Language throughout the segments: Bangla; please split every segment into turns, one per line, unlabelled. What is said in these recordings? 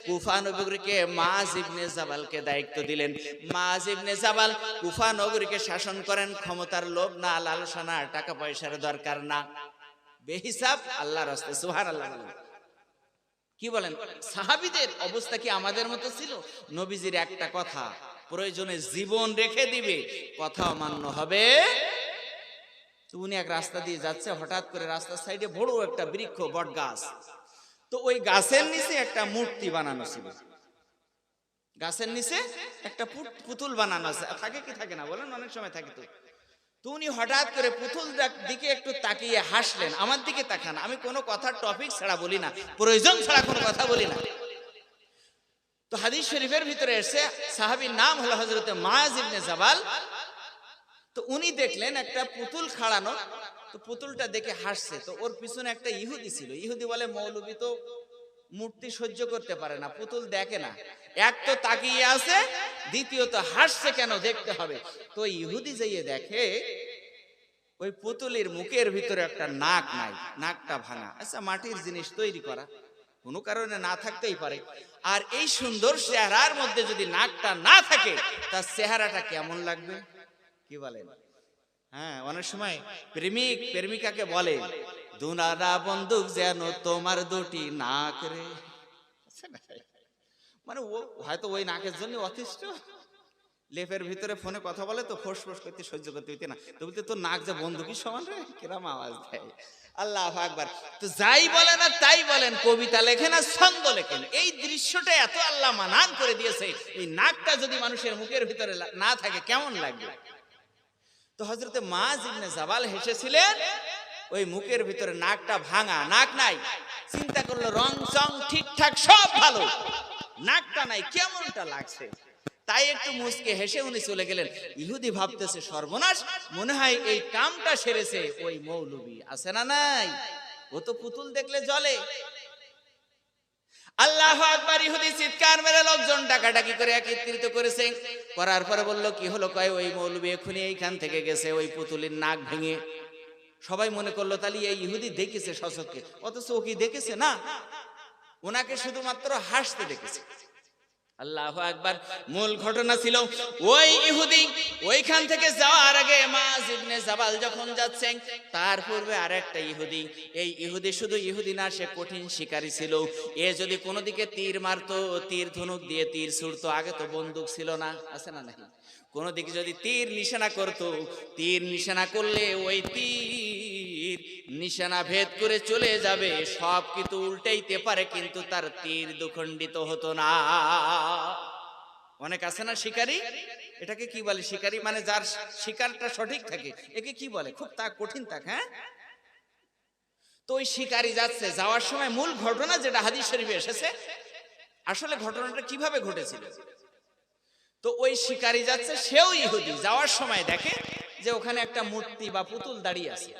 কুফা নগরীকে মাআজ ইবনে জাবালকে দায়িত্ব দিলেন। মাআজ ইবনে জাবাল কুফা নগরীকে শাসন করেন। ক্ষমতার লোভ না, লালসা না, টাকা পয়সার দরকার না, বেহিসাব আল্লাহর রাস্তায়। সুবহানাল্লাহ। কি বলেন? সাহাবীদের অবস্থা কি আমাদের মতো ছিল? নবীজির একটা কথা প্রয়োজনে জীবন রেখে দিবে, কথা মান্য হবে। তো উনি এক রাস্তা দিয়ে যাচ্ছে, হঠাৎ করে রাস্তার সাইডে বড় একটা বৃক্ষ, বট গাছ। তো ওই গাছের নিচে একটা মূর্তি বানানো ছিল। গাছের নিচে একটা পুতুল বানানো আছে। থাকে কি থাকে না বলেন? অনেক সময় থাকে। তো উনি হঠাৎ করে পুতুল দিকে একটু তাকিয়ে হাসলেন। আমার দিকে তাকান, আমি কোনো কথা টপিক ছাড়া বলি না, প্রয়োজন ছাড়া কোনো কথা বলি না। তো হাদিস শরীফের ভিতরে এসে সাহাবীর নাম হলো হযরত মাআজ ইবনে জাবাল। তো উনি দেখলেন একটা পুতুল খাড়ানো, তো পুতুলটা দেখে হাসছে। তো ওর পিছনে একটা ইহুদি ছিল। ইহুদি বলে, মৌলবী তো মূর্তি সহ্য করতে পারে না, পুতুল দেখে না, এক তো তাকিয়ে আছে, দ্বিতীয়ত হাসছে কেন, দেখতে হবে। তো ইহুদি যাইয়ে দেখে ওই পুতুলের মুখের ভিতরে একটা নাক নাই, নাকটা ভাঙা। আচ্ছা, মাটির জিনিস তৈরি করা, কোনো কারণে না থাকতেই পারে। আর এই সুন্দর চেহারার মধ্যে যদি নাকটা না থাকে, তার চেহারাটা কেমন লাগবে? কি বলেন? হ্যাঁ, অনেক সময় প্রেমিক প্রেমিকাকে বলে, দুনারা বন্দুক যেন তোমার দুটি নাক রে। মানে ও হয়তো ওই নাকের জন্য অতিষ্ঠ, লেপের ভিতরে ফোনে কথা বলে, তো ফোস ফোস করতে সহ্য করতে হইতে না, তো বলতে তোর নাক যে বন্দুকের সমান রে, কিরম আওয়াজ দেয়। আল্লাহু আকবার। তো যাই বলেন আর তাই বলেন, কবিতা লেখেন আর ছন্দ লেখেন, এই দৃশ্যটা এত আল্লাহ মানান করে দিয়েছে। এই নাকটা যদি মানুষের মুখের ভিতরে না থাকে কেমন লাগবে? তো হযরত মাআজ ইবনে জাবাল হেসেছিলেন। ওই মুখের ভিতরে নাকটা ভাঙা, নাক নাই। চিন্তা করলো রং চং ঠিকঠাক সব ভালো, নাকটা নাই, কেমনটা লাগছে। তাই একটু মুচকে হেসে উনি চলে গেলেন। ইহুদি ভাবতেছে, সর্বনাশ, মনে হয় এই কামটা সেরেছে ওই মৌলবী। আছে না নাই? ও তো পুতুল দেখলে জ্বলে। আল্লাহু আকবার। ইহুদি চিৎকার মেরে লোকজন ডাকাডাকি করে একত্রিত করেছে। করার পরে বলল, কি হলো? কয় ওই মৌলবী এখনই এইখান থেকে গেছে ওই পুতুলের নাক ভেঙে। সবাই মনে করলো তাহলে এই ইহুদি দেখেছে সচক্ষে, অথচ ও কি দেখেছে? না, ওনাকে শুধুমাত্র হাসতে দেখেছে। আল্লাহু আকবার। মূল ঘটনা ছিল, ওই ইহুদি ওইখান থেকে যাওয়ার আগে মাআজ ইবনে জাবাল যখন যাচ্ছেন, তার পূর্বে আরেকটা ইহুদি। এই ইহুদি শুধু ইহুদি না, সে কঠিন শিকারী ছিল। এ যদি কোনো দিকে তীর মারতো, তীর ধনুক দিয়ে তীর ছুড়তো। আগে তো বন্দুক ছিল না, আছে না নাকি? কোন দিকে যদি তীর নিশানা করতো, তীর নিশানা করলে ওই তীর নিশানা ভেদ করে চলে যাবে। সব কিন্তু উল্টাইতে পারে, কিন্তু তার তীর দুখণ্ডিত হতো না। অনেক আছে না শিকারী, এটাকে কি বলে? শিকারী মানে যার শিকারটা সঠিক থাকে, একে কি বলে? খুব তাক কঠিন তাক। হ্যাঁ, তো ওই শিকারী যাচ্ছে, যাওয়ার সময় মূল ঘটনা যেটা হাদিস শরীফে এসেছে, আসলে ঘটনাটা কিভাবে ঘটেছিল। তো ওই শিকারী যাচ্ছে, সেও ইহুদি। যাওয়ার সময় দেখে যে ওখানে একটা মূর্তি বা পুতুল দাঁড়িয়ে আছে।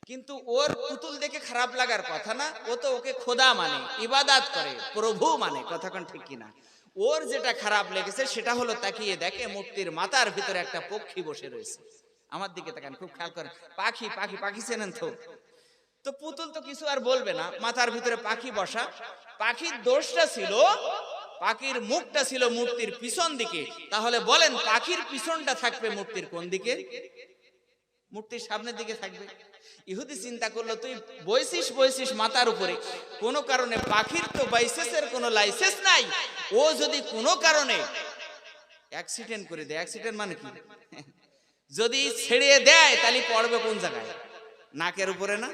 কিন্তু ওর পুতুল দেখে খারাপ লাগার কথা না, ও তো ওকে খোদা মানে, ইবাদত করে, প্রভু মানে। কথা কোন ঠিক কিনা? ওর যেটা খারাপ লেগেছে সেটা হলো, তাকিয়ে দেখে মূর্তির মাথার ভিতরে একটা পক্ষী বসে রয়েছে। আমার দিকে তাকান, খুব খেয়াল করেন। পাখি, পাখি, পাখি চেনেন তো? তো পুতুল তো কিছু আর বলবে না, মাথার ভিতরে পাখি বসা। পাখির দোষটা ছিল, পাখির মুখটা ছিল মূর্তির পিছন দিকে। তাহলে বলেন, পাখির পিছনটা থাকবে মূর্তির কোন দিকে? মূর্তির সামনের দিকে থাকবে। ইহুদি চিন্তা করলো, তুই বইছিস মাথার উপরে, কোনো কারণে পাখির তো বাইসেসের কোনো লাইসেন্স নাই। ও যদি কোনো কারণে অ্যাক্সিডেন্ট করে দেয়, অ্যাক্সিডেন্ট মানে কি? যদি ছেড়ে দেয় তাহলে পড়বে কোন জায়গায়? নাকের উপরে না?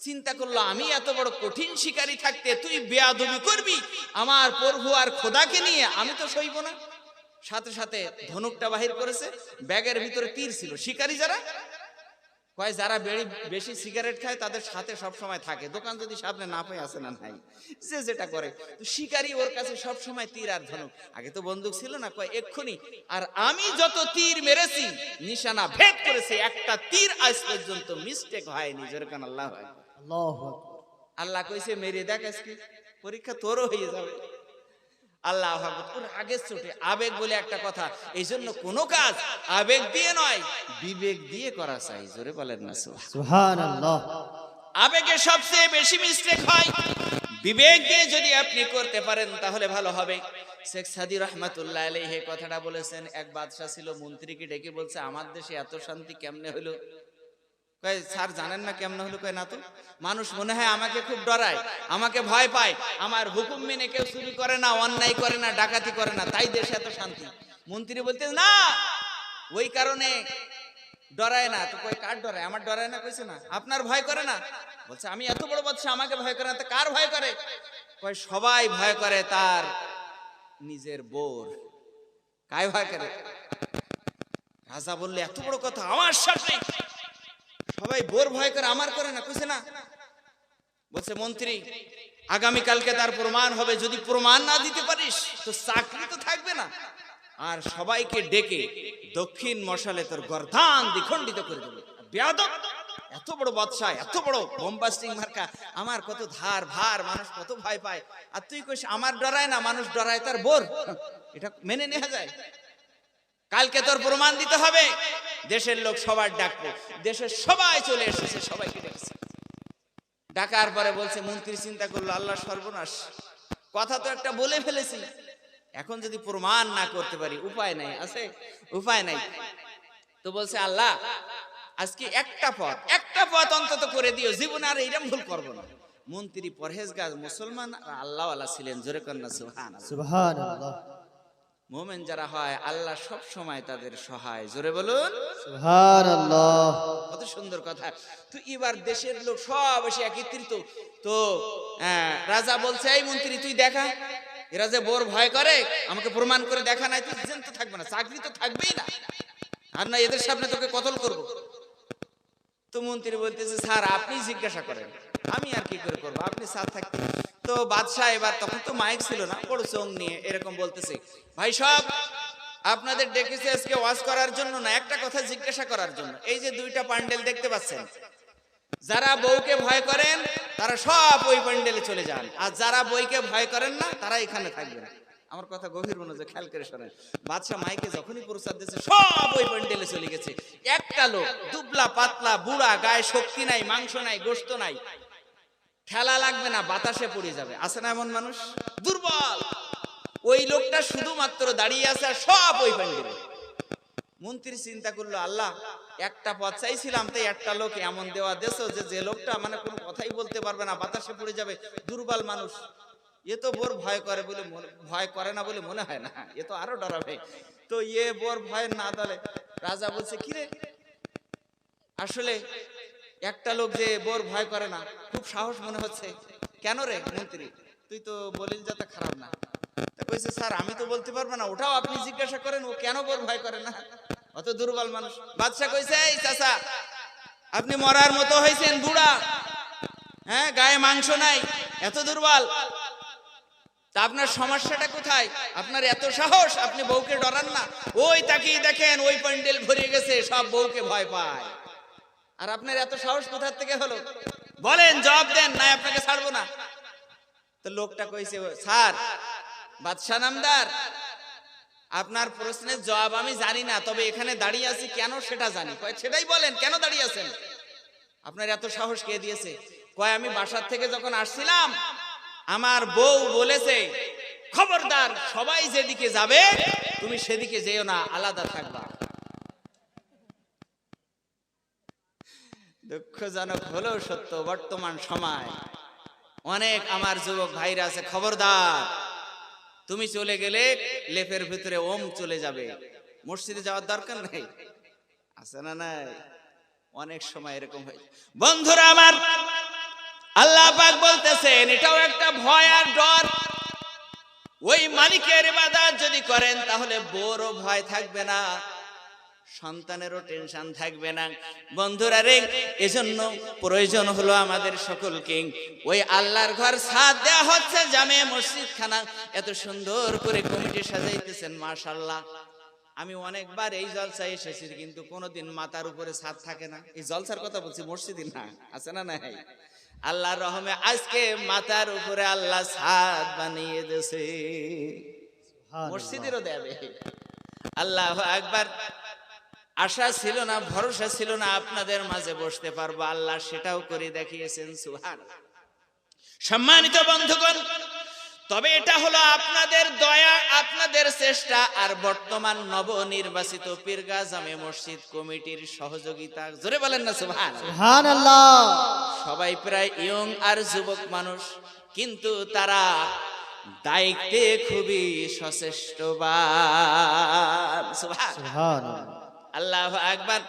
চিন্তা করলো, আমি এত বড় কঠিন শিকারী থাকতে তুই বেয়াদবি করবি আমার প্রভু আর খোদাকে নিয়ে, আমি তো সইব না। সাথে সাথে ধনুকটা বাহির করেছে, ব্যাগের ভিতরে তীর ছিল। শিকারী যারা কয়, যারা বেশি সিগারেট খায় তাদের সাথে সব সময় থাকে, দোকান যদি সামনে না পায়, আসে না নাই, যে যেটা করে। তো শিকারী ওর কাছে সব সময় তীর আর ধনুক। আগে তো বন্দুক ছিল না, কয় এক্ষুনি। আর আমি যত তীর মেরেছি, নিশানা ভেদ করেছে, একটা তীর আজ পর্যন্ত মিস্টেক হয়নি। যেরকম আল্লাহ আল্লাহ কইছে, মেরে দেখ, আজকে পরীক্ষা তোরও হয়ে যাবে। আল্লাহ আকবার। আগের চোটে আবেগ বলে একটা কথা, এই জন্য কোনো কাজ আবেগ দিয়ে নয়, বিবেক দিয়ে করা চাই। জোরে বলেন না সুবহানাল্লাহ। আবেগে সবচেয়ে বেশি মিস্টেক হয়, বিবেক দিয়ে যদি আপনি করতে পারেন তাহলে ভালো হবে। শেখ সাদি রহমাতুল্লাহ আলাইহি কথাটা বলেছেন। এক বাদশা ছিল, মন্ত্রীকে ডেকে বলছে আমার দেশে এত শান্তি কেমনে হলো? কয় স্যার জানেন না কেমনে হলো? কয় না তো। মানুষ মনে হয় আমাকে খুব ডরায়, আমাকে ভয় পায়, আমার হুকুম মেনে কেউ চুরি করে না, অন্যায় করে না, ডাকাতি করে না, তাই দেশে এত শান্তি। মন্ত্রী বলতে না, ওই কারণে ডরায় না। তো কই কার ডরায়? আমার ডরায় না। কইছে না আপনার ভয় করে না। বলছে আমি এত বড় বাদশা, আমাকে ভয় করে না, তো কার ভয় করে? কয় সবাই ভয় করে তার নিজের বোর। কায় ভয় করে? রাজা বললে এত বড় কথা, আমার সাথে সবাই বোর ভয় করে, আমার করে না। কইছে না। বলছে মন্ত্রী আগামী কালকে তার প্রমাণ হবে, যদি প্রমাণ না দিতে পারিস তো চাকরি তো থাকবে না, আর সবাইকে ডেকে দক্ষিণ মশালে তোর গর্দান দ্বিখণ্ডিত করে দেবে। বেয়াদব! এত বড় বাদশা, এত বড় বোমবাস্টিং মার্কা, আমার কত ধার ভার, মানুষ কত ভয় পায়, আর তুই কইস আমার ডরায় না, মানুষ ডরায় তার বোর। এটা মেনে নেওয়া যায়? কালকে তোর প্রমাণ দিতে হবে। দেশের লোক সবার ডাকবো। দেশের সবাই চলে এসেছে, সবাইকে ডেকেছে। ডাকার পরে বলছে, মন্ত্রী চিন্তা করলো আল্লাহ সর্বনাশ, কথা তো একটা বলে ফেলেছি, এখন যদি প্রমাণ না করতে পারি উপায় নাই। আছে উপায় নাই। তো বলছে আল্লাহ আজকে একটা পথ অন্তত করে দিও, জীবনে আর এইরকম ভুল করবো না। মন্ত্রী পরহেজগার মুসলমান আল্লাহওয়ালা ছিলেন। জোরে কন্যা সুবহানাল্লাহ।
সুবহানাল্লাহ।
মুমিন যারা হয় আল্লাহ সব সময় তাদের সহায়। জোরে বলুন
সুবহানাল্লাহ।
কত সুন্দর কথা। তো এবার দেশের লোক সব এসে একত্রিত। তো রাজা বলছে এই মন্ত্রী তুই দেখা, এরা যে বোর ভয় করে, আমাকে প্রমাণ করে দেখা, নাই তুই জেন তো থাকবে না, চাকরি তো থাকবেই না, আর না এদের সামনে তোকে কতল করব। তো মন্ত্রী বলতেছে স্যার আপনি জিজ্ঞাসা করেন, আমি আর কি করে করবো, আপনি স্যার থাকতে। তো বাদশাহ এবার, তখন তো মাইক ছিল না, বড় চোখ নিয়ে এরকম বলতেছে, ভাই সব আপনাদের ডেকেছে আজকে ওয়াজ করার জন্য না, একটা কথা জিজ্ঞাসা করার জন্য। এই যে দুইটা প্যান্ডেল দেখতে পাচ্ছেন, যারা বউকে ভয় করেন তারা সব ওই প্যান্ডেলে চলে যান, আর যারা বউকে ভয় করেন না তারা এখানে থাকবেন। আমার কথা গভীর মনোযোগ খেয়াল করে শোনেন। বাদশা মাইকে যখনই প্রস্তাব দিয়েছে সব ওই প্যান্ডেলে চলে গেছে। একটা লোক দুবলা পাতলা বুড়া, গায়ে শক্তি নাই, মাংস নাই, গোশত নাই, ঠেলা লাগবে না, বাতাসে পড়ে যাবে। আছে না এমন মানুষ? দুর্বল। ওই লোকটা শুধুমাত্র দাঁড়িয়ে আছে, আর সব ওই প্যান্ডেলে। মন্ত্রী চিন্তা করলো আল্লাহ একটা পথ চাইছিলাম, তাই একটা লোক এমন দেওয়া দেশ যে লোকটা মানে কোনো কথাই বলতে পারবে না, বাতাসে পড়ে যাবে, দুর্বল মানুষ, এ তো বোর ভয় করে বলে ভয় করে না বলে মনে হয় না, এ তো আরো ডরাবে। তো এ বোর ভয় না দলে রাজা বলছে কিরে আসলে একটা লোক যে বোর ভয় করে না, খুব সাহস মনে হচ্ছে, কেন রে মন্ত্রী তুই তো বলিল যাতে খারাপ না। তা কইছে স্যার আমি তো বলতে পারবো না, ওটাও আপনি জিজ্ঞাসা করেন ও কেন বোর ভয় করে না, অত দুর্বল মানুষ। বাদশা কইছে এই চাচা আপনি মরার মতো হয়েছেন, বুড়া, হ্যাঁ গায়ে মাংস নাই, এত দুর্বল, তা আপনার সমস্যাটা কোথায়? আপনার এত সাহস, আপনি বউকে ডরান না? ওই তাকিয়ে দেখেন ওই প্যান্ডেল ভরে গেছে, সব বউকে ভয় পায়, আর আপনার এত সাহস কোথা থেকে হলো? বলেন, জবাব দেন, না আপনাকে ছাড়বো না। তো লোকটা কইছে স্যার বাদশা নামদার, আপনার প্রশ্নের জবাব আমি জানি না, তবে এখানে দাঁড়িয়ে আছি কেন সেটা জানি। কয় সেটাই বলেন, কেন দাঁড়িয়ে আছেন? আপনার এত সাহস কে দিয়েছে? কয় আমি বাসার থেকে যখন আসছিলাম আমার বউ বলেছে খবরদার সবাই যেদিকে যাবে তুমি সেদিকে যেও না, আলাদা থাকবা। দুঃখজনক হলেও সত্য, বর্তমান সময় অনেক আমার যুবক ভাইরা আছে, খবরদার তুমি চলে গেলে লেপের ভিতরে ওম চলে যাবে, মসজিদে যাওয়ার দরকার নেই। আছে না নাই? অনেক সময় এরকম হয়। বন্ধুরা আমার, আল্লাহ পাক বলতেছেন এটাও একটা ভয় আর ডর। ওই মালিকের ইবাদত যদি করেন তাহলে বড় ভয় থাকবে না, সন্তানেরও টেনশন থাকবে না। বন্ধুরা রে, এজন্য প্রয়োজন হলো আমাদের সকলকে ওই আল্লাহর ঘর ছাদ দেয়া হচ্ছে, জামে মসজিদ খানা এত সুন্দর করে কমিটি সাজাইতেছেন, মাশাআল্লাহ। আমি অনেকবার এই জলসায় এসেছি, কিন্তু কোনোদিন মাথার উপরে ছাদ থাকে না। এই জলসার কথা বলছি, মসজিদে না। আছে না নাই? আল্লাহর রহমে আজকে মাথার উপরে আল্লাহ ছাদ বানিয়ে দিয়েছে, মসজিদেরও দেবে। আল্লাহু আকবার। আশা ছিল না, ভরসা ছিল না আপনাদের মাঝে বসতে পারবো, আল্লাহ সেটাও করে দেখিয়েছেন। সুবহানাল্লাহ। সম্মানিত বন্ধুগণ, তবে এটা হলো আপনাদের দয়া, আপনাদের চেষ্টা আর বর্তমান নবনির্বাচিত পীরগাঁ জামে মসজিদ কমিটির সহযোগিতা। জোরে বলেন না সুবহানাল্লাহ।
সুবহানাল্লাহ।
সবাই প্রায় ইয়ং আর যুবক মানুষ, কিন্তু তারা দায়িত্বে খুবই সচেষ্টবান।
সুবহানাল্লাহ।
আল্লাহু আকবার।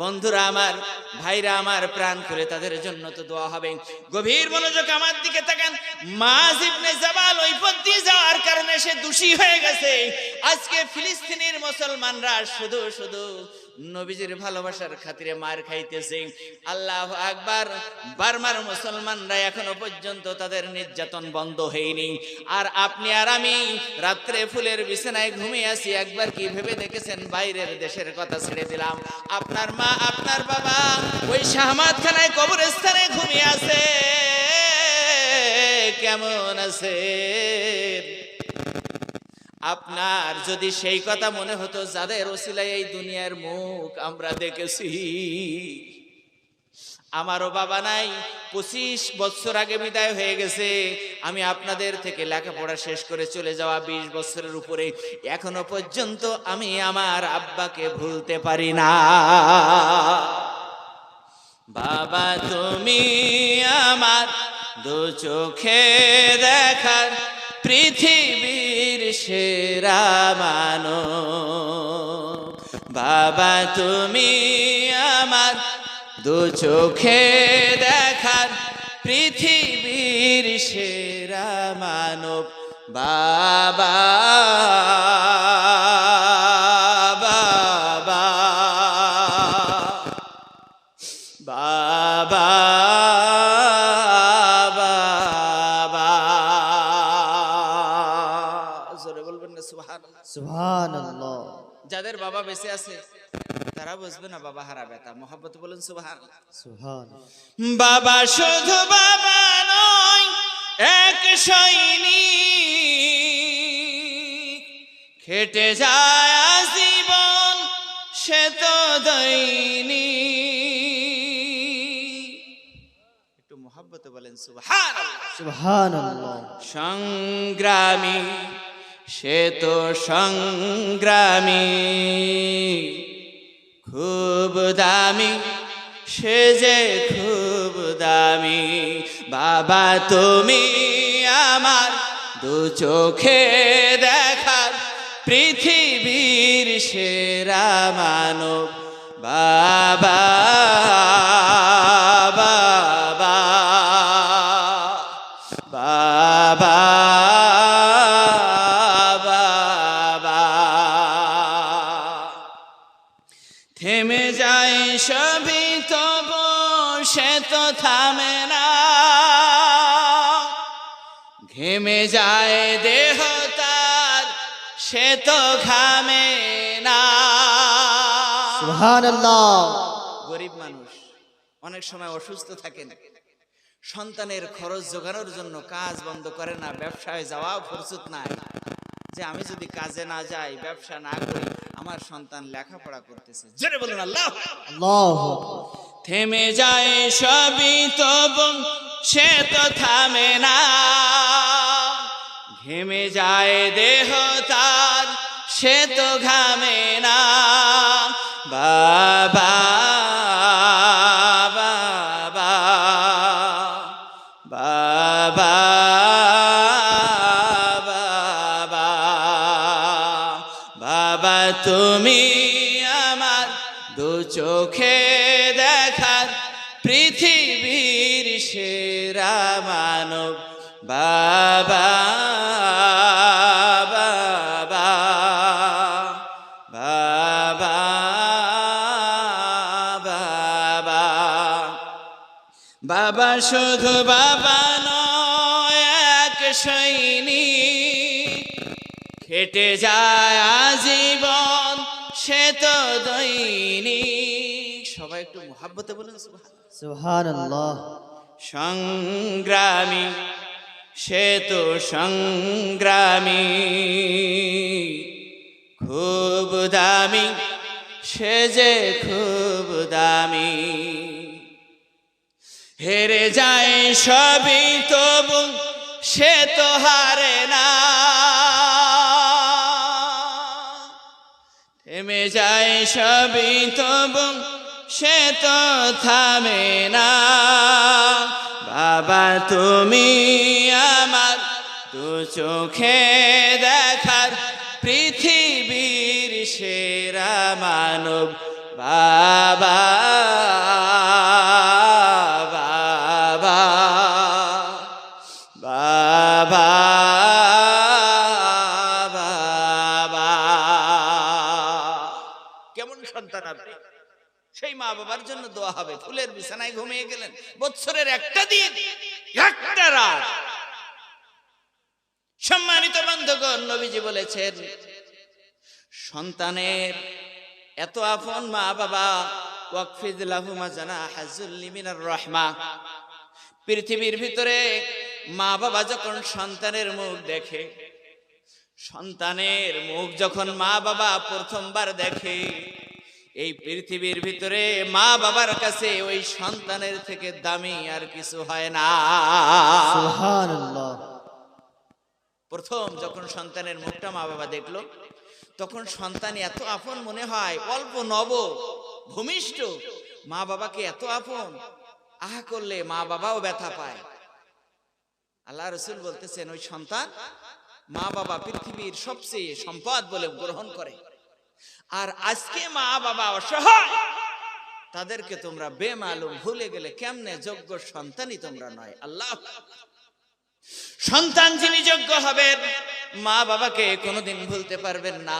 বন্ধুরা আমার, ভাইরা আমার, প্রাণ করে তাদের জন্য তো দোয়া হবে। গভীর মনোযোগ আমার দিকে তাকান। মায ইবনে জাবাল ওই পথ দিয়ে যাওয়ার কারণে সে দোষী হয়ে গেছে। আজকে ফিলিস্তিনের মুসলমানরা শুধু শুধু নবীজির ভালোবাসার খাতিরে মার খাইতেছে। আল্লাহু আকবার। বার্মার মুসলমানরা এখনো পর্যন্ত তাদের নির্যাতন বন্ধ হয়নি। আর আপনি আর আমি রাত্রে ফুলের বিছানায় ঘুমিয়ে আছি, একবার কি ভেবে দেখেছেন? বাইরের দেশের কথা ছেড়ে দিলাম, আপনার মা আপনার বাবা ওই শাহমাদ খানায় কবরস্থানে ঘুমিয়ে আছে, কেমন আছে? আপনার যদি সেই কথা মনে হতো যাদের ওসিলায় এই দুনিয়ার মুখ আমরা দেখেছি। আমারও বাবা নাই, 25 বছর আগে বিদায় হয়ে গেছে। আমি আপনাদের থেকে লেখাপড়া শেষ করে চলে যাওয়া 20 বছরের উপরে, এখনো পর্যন্ত আমি আমার আব্বাকে ভুলতে পারি না। বাবা তুমি আমার দু চোখে দেখার পৃথিবীর সেরা মানব। বাবা তুমি আমার দু চোখে দেখার পৃথিবীর সেরা মানব। বাবা বাবা বাবা বাবা। জোরে বলবেন না সুবহানাল্লাহ।
সুবহানাল্লাহ।
যাদের বাবা বেঁচে আছে তারা বুঝবে না বাবা হারা ব্যথা। মহব্বত বলেন সুবহানাল্লাহ।
সুবহানাল্লাহ।
বাবা শুধু বাবা নয়, এক সৈনিক, খেটে যায় জীবন সে তো দৈনিক। একটু মহব্বতে বলেন সুবহানাল্লাহ।
সুবহানাল্লাহ।
সংগ্রামী সে তো সংগ্রামী, খুব দামি সে যে খুব দামি। বাবা তুমি আমার দু চোখে দেখার পৃথিবীর সেরা মানব। বাবা বাবা বাবা বাবা। থেমে যায় সবই তবু সে তো থামে না, ঘেমে যায় দেহ তার সে তো ঘামে না।
সুবহানাল্লাহ।
গরিব মানুষ অনেক সময় অসুস্থ থাকেন, সন্তানের খরচ জোগানোর জন্য কাজ বন্ধ করে না, ব্যবসায় যাওয়াও ফুরসত নাই, যে আমি যদি কাজে না যাই, ব্যবসা না করি, আমার সন্তান লেখাপড়া করতেছে। জোরে বলুন আল্লাহ।
আল্লাহু
থেমে যায় সবই তবু সে তো থামে না, ঘেমে যায় দেহ তার সে তো ঘামে না। বাবা বাবা বাবা বাবা বাবা তুমি আমার দু চোখে দেখার পৃথিবীর সেরা মানব। বাবা বাবা বাবা বাবা বাবা শুধু বাবা নয়, এক সৈনিক, খেটে যায় আজীবন সে তো দৈনিক। সবাই একটু মহব্বতে বলুন সুবহানাল্লাহ।
সুবহানাল্লাহ।
সংগ্রামী সে তো সংগ্রামী, খুব দামি সে যে খুব দামি। হেরে যায় সবই তবু সে তো হারে না, থেমে যায় সবই তবু সে তো থামে না। বাবা তুমি আমার দু চোখে দেখার পৃথিবীর সেরা মানব, বাবা বাবা বাবা বাবা। কেমন সন্তান আপনি? সেই মা বাবার জন্য দোয়া হবে। ফুলের বিছানায় ঘুমিয়ে গেলেন, বছরের একটা দিন একটা রাত। সম্মানিত বন্ধুগণ, নবীজি বলেছেন সন্তানের এত আপন মা বাবা, ওয়াকফিদ লাহুমা জানাহাযুল্লি মিনার রাহমা। পৃথিবীর ভিতরে মা বাবা যখন সন্তানের মুখ দেখে, সন্তানের মুখ যখন মা বাবা প্রথমবার দেখে, এই পৃথিবীর ভিতরে মা বাবার কাছে ওই সন্তানের থেকে দামি আর কিছু হয় না।
সুবহানাল্লাহ।
প্রথম যখন সন্তানের মুখটা মা বাবা দেখলো, তখন সন্তান এত আপন মনে হয়। অল্প নব ভূমিষ্ঠ মা বাবাকে এত আপন, আহা করলে মা বাবাও ব্যথা পায়। আল্লাহ রাসূল বলতেছেন ওই সন্তান মা বাবা পৃথিবীর সবচেয়ে সম্পদ বলে গ্রহণ করে। আর আজকে মা বাবা অসহায়, তাদেরকে তোমরা বেমালুম ভুলে গেলে কেমনে যোগ্য সন্তানই তোমরা নয়। আল্লাহ, সন্তান যিনি যোগ্য হবেন মা বাবাকে কোনোদিন ভুলতে পারবেন না।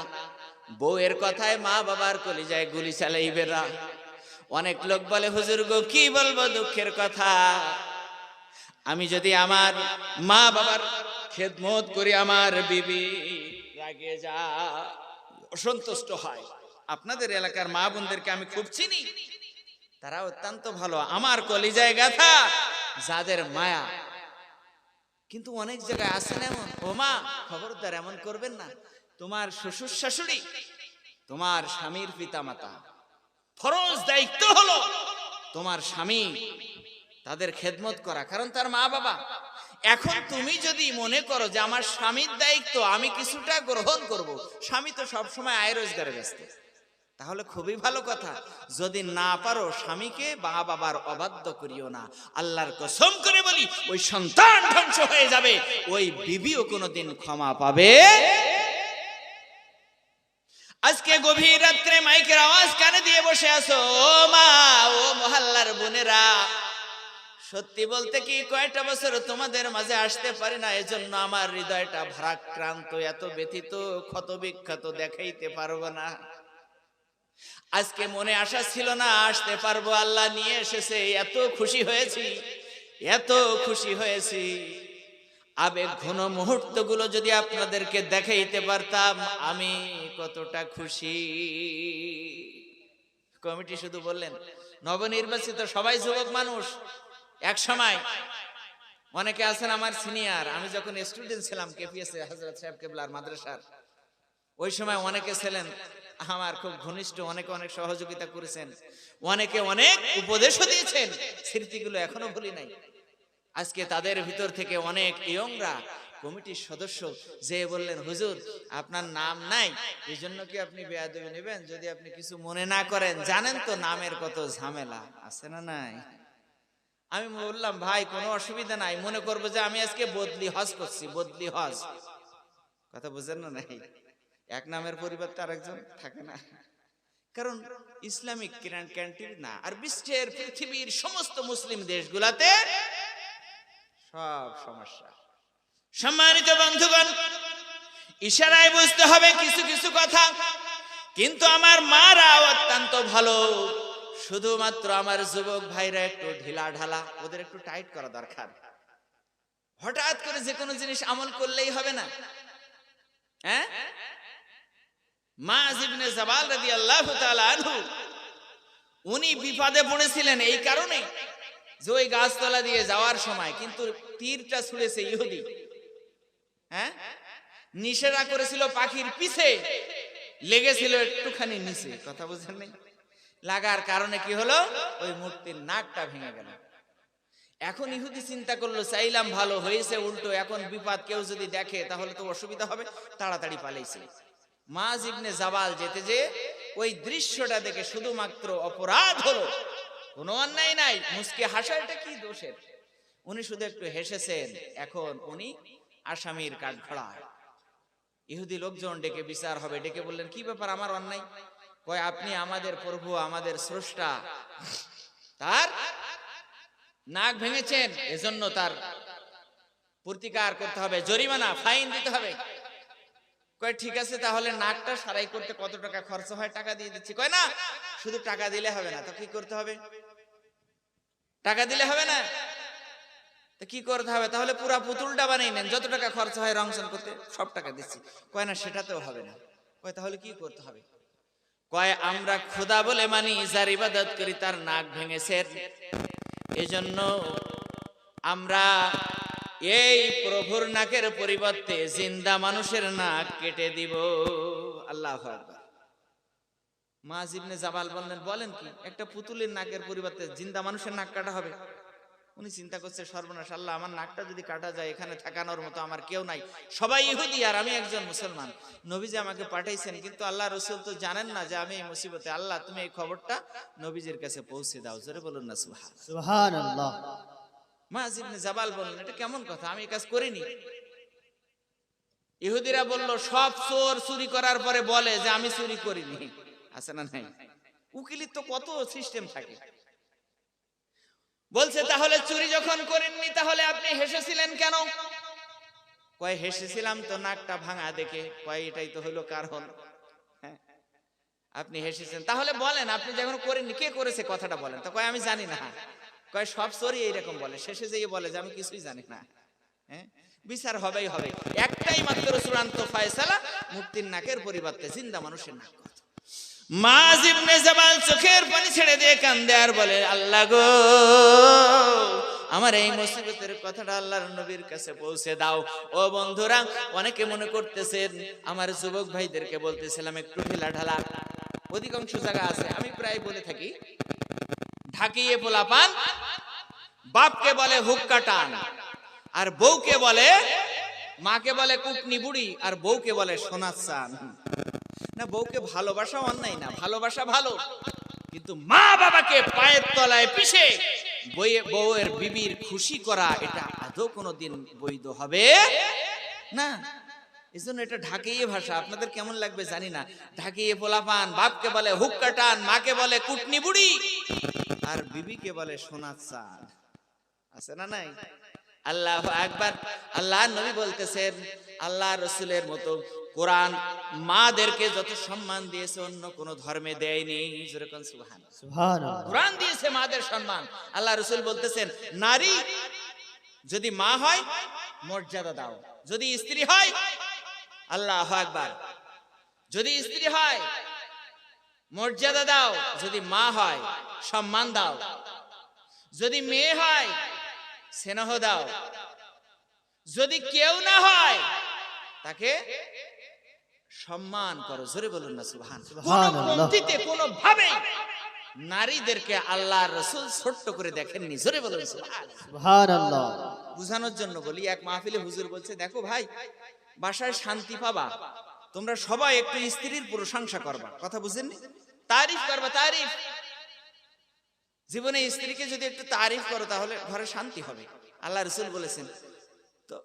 বউয়ের কথায় মা বাবার কলিজায় গুলি চালাইবে না। অনেক লোক বলে হুজুর গো কি বলবো দুঃখের কথা, আমি যদি আমার মা বাবার খেদমত করি আমার বিবি রাগে যা অসন্তুষ্ট হয়। আপনাদের এলাকার মা বোনদেরকে আমি খুব চিনি, তারা অত্যন্ত ভালো, আমার কলিজায় গাথা, যাদের মায়া। কিন্তু অনেক জায়গায় আছেন এমন, ও মা খবরদার এমন করবেন না, তোমার শ্বশুর শাশুড়ি তোমার স্বামীর পিতামাতা, ফরজ দায়িত্ব হলো তোমার স্বামী তাদের খেদমত করা, কারণ তার মা বাবা। এখন তুমি যদি মনে করো যে আমার স্বামীর দায়িত্ব আমি কিছুটা গ্রহণ করব, স্বামী তো সবসময় আয় রোজগারে ব্যস্ত, তাহলে খুবই ভালো কথা। যদি না পারো স্বামীকে মা বাবার অবাধ্য করিও না। আল্লাহর কসম করে বলি ওই সন্তান ধ্বংস হয়ে যাবে, ওই বিবিও কোনোদিন ক্ষমা পাবে। আজকে গভীর রাত্রে মাইকের আওয়াজ কানে দিয়ে বসে আছো ও মা, ও মহল্লার বোনেরা, সত্যি বলতে কি কয়টা বছর তোমাদের মাঝে আসতে পারি না, এজন্য আমার হৃদয়টা ভারাক্রান্ত, এত ব্যথিত, ক্ষত বিক্ষত দেখাইতে পারবো না। আজকে মনে আশা ছিল না আসতে পারবো, আল্লাহ নিয়ে এসেছে, এত খুশি হয়েছি, এত খুশি হয়েছি। আবেগ ঘন মুহূর্তগুলো যদি আপনাদেরকে দেখাইতে পারতাম আমি কতটা খুশি। কমিটি শুধু বললেন নবনির্বাচিত সবাই যুবক মানুষ। এক সময় অনেকে আছেন আমার সিনিয়র, আমি যখন স্টুডেন্ট ছিলাম কেপিএস হযরত সাহেব কেবলার মাদ্রাসার, ওই সময় অনেকে ছিলেন আমার খুব ঘনিষ্ঠ, অনেকে অনেক সহযোগিতা করেছেন, অনেকে অনেক উপদেশও দিয়েছেন, স্মৃতিগুলো এখনো ভুলি নাই। আজকে তাদের ভিতর থেকে অনেক ইয়ংরা কমিটির সদস্য যে বললেন হুজুর আপনার নাম নাই, এই জন্য কি আপনি বেয়াদবি নেবেন? যদি আপনি কিছু মনে না করেন, জানেন তো নামের কত ঝামেলা আছে না নাই? আমি বললাম ভাই কোনো অসুবিধা নাই, মনে করবো যে আমি আজকে বদলি হজ করছি, বদলি হজ। কথা বুঝেন না? নাই, এক নামের পরিবর্তে আরেকজন থাকে না, কারণ ইসলামিক ক্যান্টিন না। আর বিশ্বের পৃথিবীর সমস্ত মুসলিম দেশগুলাতে সব সমস্যা। সম্মানিত বন্ধুগণ, ইশারায় বুঝতে হবে কিছু কিছু কথা, কিন্তু আমার মারা অত্যন্ত ভালো, শুধুমাত্র আমার যুবক ভাইরা একটু ঢিলা ঢালা, ওদের একটু টাইট করা দরকার। হঠাৎ করে যে কোনো জিনিস আমল করলেই হবে না। হ্যাঁ, মাআজ ইবনে জাবাল রাদিয়াল্লাহু তাআলা আনহু উনি বিপদে পড়েছিলেন এই কারণে যে ওই গাছতলা দিয়ে যাওয়ার সময় কিন্তু তীরটা ছুঁড়েছে ইহুদি। হ্যাঁ, নিষেধা করেছিল পাখির পিছে, লেগেছিল একটুখানি নিচে। কথা বুঝেন নাই? লাগার কারণে কি হলো? ওই মূর্তির নাকটা ভেঙে গেল। এখন ইহুদি চিন্তা করলো চাইলাম ভালো হয়েছে, উল্টো এখন বিপদ, কেউ যদি দেখে তাহলে তো অসুবিধা হবে, তাড়াতাড়ি পালাইছে। মায ইবনে জাবাল যেতে যে ওই দৃশ্যটা দেখে শুধুমাত্র অপরাধ হলো, কোনো অন্যায় নাই, মুস্কি হাসা, এটা কি দোষের? উনি শুধু একটু হেসেছেন। এখন উনি আসামির কাঠগড়ায়। ইহুদি লোকজন ডেকে বিচার হবে, ডেকে বললেন কি ব্যাপার, আমার অন্যায়? কয় আপনি আমাদের প্রভু, আমাদের স্রষ্টা, তার নাক ভেঙেছেন, এজন্য তার প্রতিকার করতে হবে, জরিমানা, ফাইন দিতে হবে। কয় ঠিক আছে, তাহলে নাকটা সারাই করতে কত টাকা খরচ হয়? টাকা দিয়ে দিচ্ছি। কয় না, শুধু টাকা দিলে হবে না, তো কি করতে হবে? টাকা দিলে হবে না, তো কি করতে হবে? তাহলে পুরা পুতুলটা বানিয়ে নেন, যত টাকা খরচ হয় রংসন করতে সব টাকা দিচ্ছি। কয় না, সেটাতেও হবে না। কয় তাহলে কি করতে হবে? কয় আমরা খোদা বলে মানি, যার ইবাদত করি তার নাক ভেঙেছে, এজন্য আমরা এই প্রভুর নাকের পরিবর্তে জিন্দা মানুষের নাক কেটে দিব। আল্লাহু আকবার। মায ইবনে জাবাল বললেন বলেন কি, একটা পুতুলের নাকের পরিবর্তে জিন্দা মানুষের নাক কাটা হবে? উনি চিন্তা করছে সর্বনাশ, আল্লাহ আমার নাকটা যদি কাটা যায়, এখানে থাকানোর মতো আমার কেউ নাই, সবাই ইহুদি আর আমি একজন মুসলমান। নবীজি আমাকে পাঠাইছেন, কিন্তু আল্লাহ রাসূল তো জানেন না যে আমি এই মুসিবতে। আল্লাহ তুমি এই খবরটা নবীজির কাছে পৌঁছে দাও। জোরে বলুন না সুবহানাল্লাহ।
সুবহানাল্লাহ।
মায ইবনে জাবাল বললেন এটা কেমন কথা, আমি এই কাজ করিনি। ইহুদিরা বলল সব চোর চুরি করার পরে বলে যে আমি চুরি করিনি, আছে না নাই? উকিলের তো কত সিস্টেম থাকে। বলছে তাহলে চুরি যখন করেননি তাহলে আপনি হেসেছিলেন কেন? কয় হেসেছিলাম তো নাকটা ভাঙা দেখে। কয় এটাই তো হলো কারণ। হ্যাঁ, আপনি হেসেছেন, তাহলে বলেন আপনি যখন করেননি কে করেছে কথাটা বলেন। তো কয় আমি জানি না। কয় সব চোরই এইরকম বলে, শেষে যেয়ে বলে যে আমি কিছুই জানি না। হ্যাঁ, বিচার হবেই হবে, একটাই মাত্র চূড়ান্ত ফয়সালা, মূর্তির নাকের পরিবর্তে জিন্দা মানুষের নাক। মায ইবনে জাবাল চোখের পানি ছেড়ে দিয়ে কান্দে আর বলে আল্লাহ গো, আমার এই মুসিবতের কথাটা আল্লাহর নবীর কাছে পৌঁছে দাও। ও বন্ধুরা, অনেকে মনে করতেছেন, আমার যুবক ভাইদেরকে বলতেছিলাম একটু ঢিলা ঢালা, অধিকাংশ জায়গা আছে, আমি প্রায় বলে থাকি, ঢাকিয়ে পোলাপান বাপকে বলে হুক্কা টান, আর বউকে বলে, মাকে বলে কুটনি বুড়ি, আর বউকে বলে সোনার চান। না, বউকে ভালোবাসা অন্যায় না, ভালোবাসা ভালো, কিন্তু মা বাবাকে পায়ের তলায় পিষে বউয়ের বিবির খুশি করা, এটা আদৌ কোনোদিন বৈধ হবে না। এজন্য এটা ঢাকিয়ে ভাষা। আপনাদের কেমন লাগবে জানি না। ঢাকিয়ে পোলাপান বাপকে বলে হুক্কা টান, মাকে বলে কুটনি বুড়ি, আর বিবিকে বলে সোনার চান। আছে না নাই? আল্লাহু আকবার। আল্লাহ নবী বলতেছেন, আল্লাহ রাসূলের মতো কোরআন মাদেরকে যত সম্মান দিয়েছে অন্য কোন ধর্মে দেয়নি। জোরে কোন সুবহানাল্লাহ।
সুবহানাল্লাহ।
কোরআন দিয়েছে মাদের সম্মান। আল্লাহ রাসূল বলতেছেন নারী যদি মা হয় মর্যাদা দাও, যদি স্ত্রী হয়, আল্লাহু আকবার, যদি স্ত্রী হয় মর্যাদা দাও, যদি মা হয় সম্মান দাও, যদি মেয়ে হয় স্নেহ দাও, যদি কেউ না হয় তাকে সম্মান করো। জোরে বলুন না সুবহানাল্লাহ। কোন পন্থীতে কোন ভাবে নারীদেরকে আল্লাহর রাসূল ছোট্ট করে দেখেননি। জোরে বলুন সুবহানাল্লাহ।
সুবহানাল্লাহ।
বুঝানোর জন্য বলি, এক মাহফিলে হুজুর বলছে দেখো ভাই, বাসায় শান্তি পাবা, তোমরা সবাই একটু স্ত্রীর প্রশংসা করবা। কথা বুঝেননি? তারিফ করবা, তারিফ। জীবনে স্ত্রীকে যদি একটু তারিফ করো তাহলে ঘরে শান্তি হবে। আল্লাহ রাসূল বলেছেন। তো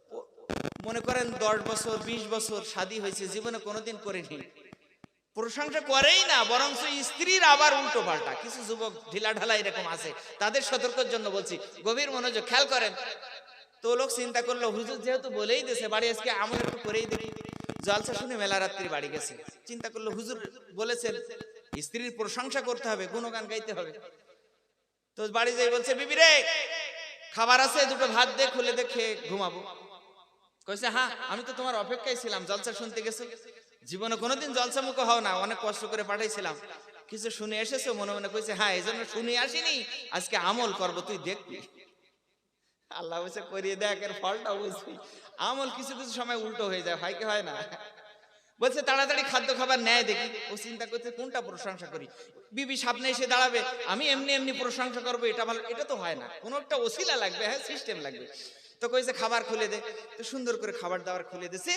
মনে করেন 10 বছর 20 বছর শাদী হয়েছে, জীবনে কোনোদিন করেনি, প্রশংসা করেই না, বরং স্ত্রীর আবার উল্টো পাল্টা। কিছু যুবক ঢিলা ঢালা এরকম আছে, তাদের সতর্কের জন্য বলছি, গভীর মনোযোগ খেয়াল করেন। তো লোক চিন্তা করলো হুজুর যেহেতু বলেই দিয়েছে, বাড়ি আজকে আমল একটু করেই দেখি। জলসা শুনে মেলা রাত্রি বাড়ি গেছে, চিন্তা করলো হুজুর বলেছেন স্ত্রীর প্রশংসা করতে হবে, গুণগান গাইতে হবে। তো বাড়ি যাই বলছে বিবি রে খাবার আছে, দুটো ভাত দে, খুলে দেখে ঘুমাবো। কইছে হ্যাঁ, আমি তো তোমার অপেক্ষায় ছিলাম, জলসা শুনতে গেছো, জীবনে কোনোদিন জলসা মুখ হও না, অনেক কষ্ট করে পাঠাইছিলাম, কিছু শুনে এসেছো মনে মনে। কইছে হ্যাঁ, এই জন্য শুনে আসিনি, আজকে আমল করবো, তুই দেখবি। আল্লাহ বলছে করিয়ে দেখ, এর ফলটা বুঝবি। আমল কিছু কিছু সময় উল্টো হয়ে যায়, হয় কি হয় না? বলছে তাড়াতাড়ি খাদ্য খাবার নেয় দেখি। ও চিন্তা করছে কোনটা প্রশংসা করি, বিবি সামনে এসে দাঁড়াবে, আমি এমনি এমনি প্রশংসা করবো, এটা ভালো, এটা তো হয় না, কোনো একটা ওসিলা লাগবে, হ্যাঁ সিস্টেম লাগবে। তো কইছে খাবার খুলে দে, তো সুন্দর করে খাবার দাবার খুলে দিছে।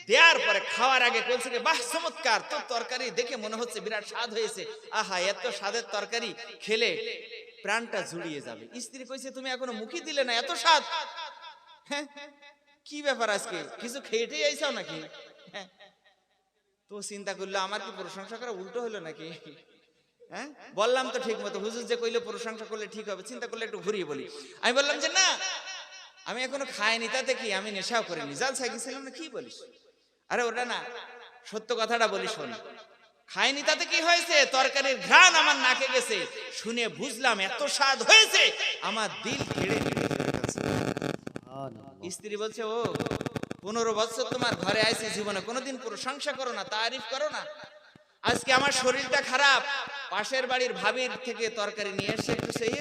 দেওয়ার পরে খাওয়ার আগে বলছে যে বাহ চমৎকার, তোর তরকারি দেখে মনে হচ্ছে বিরাট স্বাদ হয়েছে, আহা এত স্বাদের তরকারি খেলে প্রাণটা জুড়িয়ে যাবে। স্ত্রী কইছে তুমি এখনো মুখই দিলে না, এত স্বাদ, হ্যাঁ কি ব্যাপার আজকে কিছু খেয়েটেই আইসাও নাকি? হ্যাঁ, তো চিন্তা করলো আমার কি প্রশংসা করা উল্টো হলো নাকি? হ্যাঁ বললাম তো ঠিক মতো, হুজুর যে কইলে প্রশংসা করলে ঠিক হবে, চিন্তা করলে একটু ঘুরিয়ে বলি। আমি বললাম যে না আমি এখনো খাইনি, তাতে কি, আমি নেশাও করিনি, জালসায় গেছিলাম না। কি বলিস? আরে ওটা না, সত্য কথাটা বলি শোন, খাইনি তাতে কি হয়েছে, তরকারির ঘ্রাণ আমার নাকে গেছে, শুনে বুঝলাম এত স্বাদ হয়েছে আমার দিল কেড়ে নিয়েছে। স্ত্রী বলছে ও 15 বছর তোমার ঘরে আইছি, জীবনে কোনোদিন প্রশংসা করো না, তারিফ করো না, আজকে আমার শরীরটা খারাপ, পাশের বাড়ির ভাবির থেকে তরকারি নিয়ে এসে একটু সেই,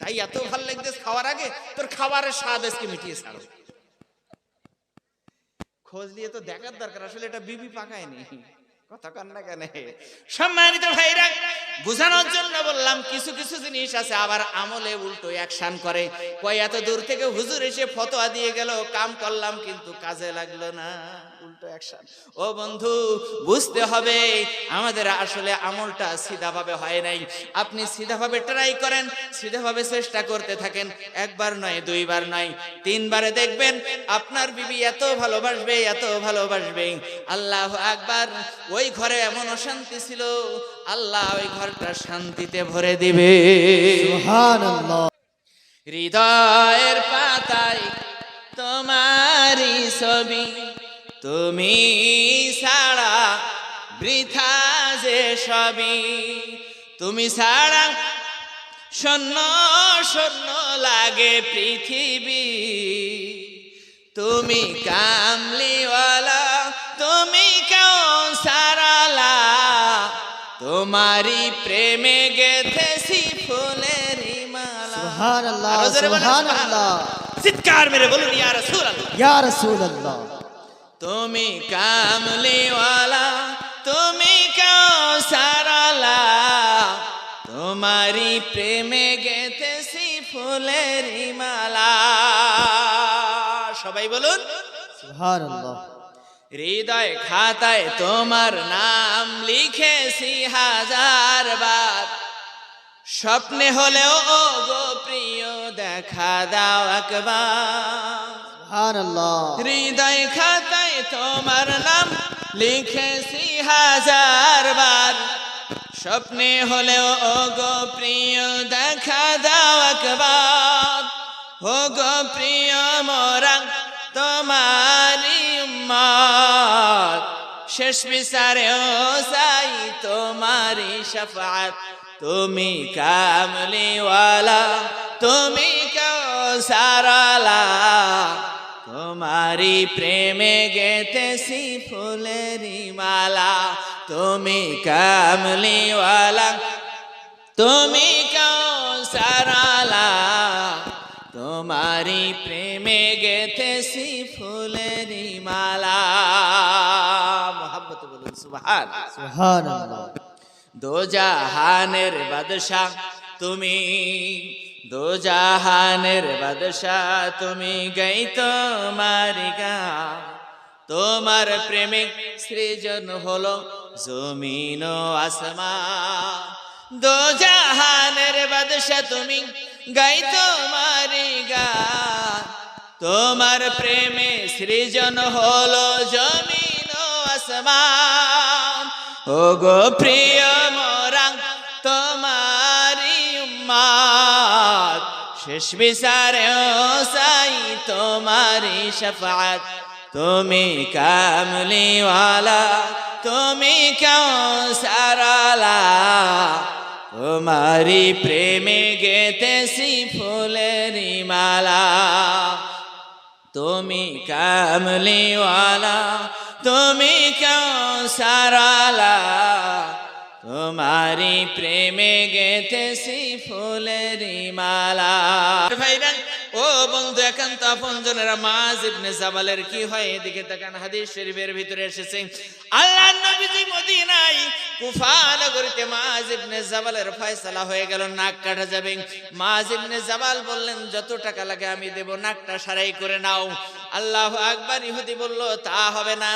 তাই এত ভালো লাগতেছে খাওয়ার আগে, তোর খাবারের স্বাদ আজকে মিটিয়ে ছাড়ো। খোঁজ নিয়ে তো দেখার দরকার, আসলে এটা বিবি পাকায়নি, কথা কান না কেন? সম্মানিত ভাইরা, বোঝানোর জন্য বললাম কিছু কিছু জিনিস আছে আবার আমলে উল্টো অ্যাকশন করে। কয় এত দূর থেকে হুজুর এসে ফতোয়া দিয়ে গেল, কাম করলাম কিন্তু কাজে লাগলো না, উল্টো অ্যাকশন। ও বন্ধু বুঝতে হবে আমাদের আসলে আমলটা সিধাভাবে হয় নাই। আপনি সিধাভাবে ট্রাই করেন, সিধাভাবে চেষ্টা করতে থাকেন, একবার নয়, দুইবার নয়, 3 বারে দেখবেন আপনার বিবি এত ভালোবাসবে, এত ভালোবাসবে, আল্লাহু আকবার। ওই ঘরে এমন অশান্তি ছিল, আল্লাহ ওই ঘরটা শান্তিতে ভরে দিবে।
সুবহানাল্লাহ।
হৃদয়ের পাতায় তোমারই ছবি, তুমি ছাড়া বৃথা যে সবই, তুমি ছাড়া শূন্য শূন্য লাগে পৃথিবী, তুমি কামলিওয়ালা, তুমি কাউসারালা, তোমারই প্রেমে গেথেছি ফুলেরি মালা।
সুবহানাল্লাহ,
আরো জোরে বলেন
সুবহানাল্লাহ।
চিৎকার মেরে বলুন ইয়া রাসূলুল্লাহ।
ইয়া রাসূলুল্লাহ।
তুমি কামলিওয়ালা, তুমি কাউসারালা, তোমারই প্রেমে গেথেছি ফুলেরি মালা। সবাই বলুন
সুবহানাল্লাহ।
হৃদয় খাতায় তোমার নাম লিখেছি 1000 বার, স্বপ্নে হলেও ও গো প্রিয় দেখা দাও একবার।
সুবহানাল্লাহ।
হৃদয় খাতায় তোমার নাম লিখেছি 1000 বার, স্বপ্নে হলেও ও গো প্রিয় দেখা দাও একবার। ও গো প্রিয় মোরা তোমারি উম্মত, শেষ বিচারেও চাই তোমারি শাফাআত, তুমি কামলিওয়ালা, তুমি কাউসারালা, তোমারি প্রেমে গেথেছি ফুলেরি মালা, তুমি কামলিওয়ালা, তুমি কাউসারালা, তোমারি প্রেমে গেথেছি ফুলেরি মালা। মোহাব্বতে বলুন সুবহান।
সুবহানাল্লাহ।
দোজাহানের বাদশাহ তুমি, দোজাহানের বাদশাহ তুমি, গাই তোমার গান, তোমার প্রেমে সৃজন হলো জমিন ও আসমান। দোজাহানের বাদশাহ তুমি, গাই তোমার গান, তোমার প্রেমে সৃজন হলো জমিন ও আসমান। ও গো প্রিয় মোরা তোমারি উম্মত, শেষ বিচারেও চাই তোমারি শাফাআত, তুমি কামলিওয়ালা, তুমি কাউসারালা, তোমারি প্রেমে গেথেছি ফুলেরি মালা, তুমি কামলিওয়ালা, তুমি কাউসারালা, তোমারি প্রেমে গেথেছি ফুলেরি মালা। ভাইরা ও বন্ধু একান্ত আপনজনেরা, মাআজ ইবনে জাবালের কি হয় এদিকে তাকান। হাদিস শরীফের ভিতরে এসেছে আল্লাহর নবীজি মদিনায় কুফা নগরীতে মাআজ ইবনে জাবালের ফয়সালা হয়ে গেল, নাক কাটা যাবে। মাআজ ইবনে জাবাল বললেন যত টাকা লাগে আমি দেব, নাকটা সারাই করে নাও। আল্লাহু আকবার। ইহুদি বলল তা হবে না,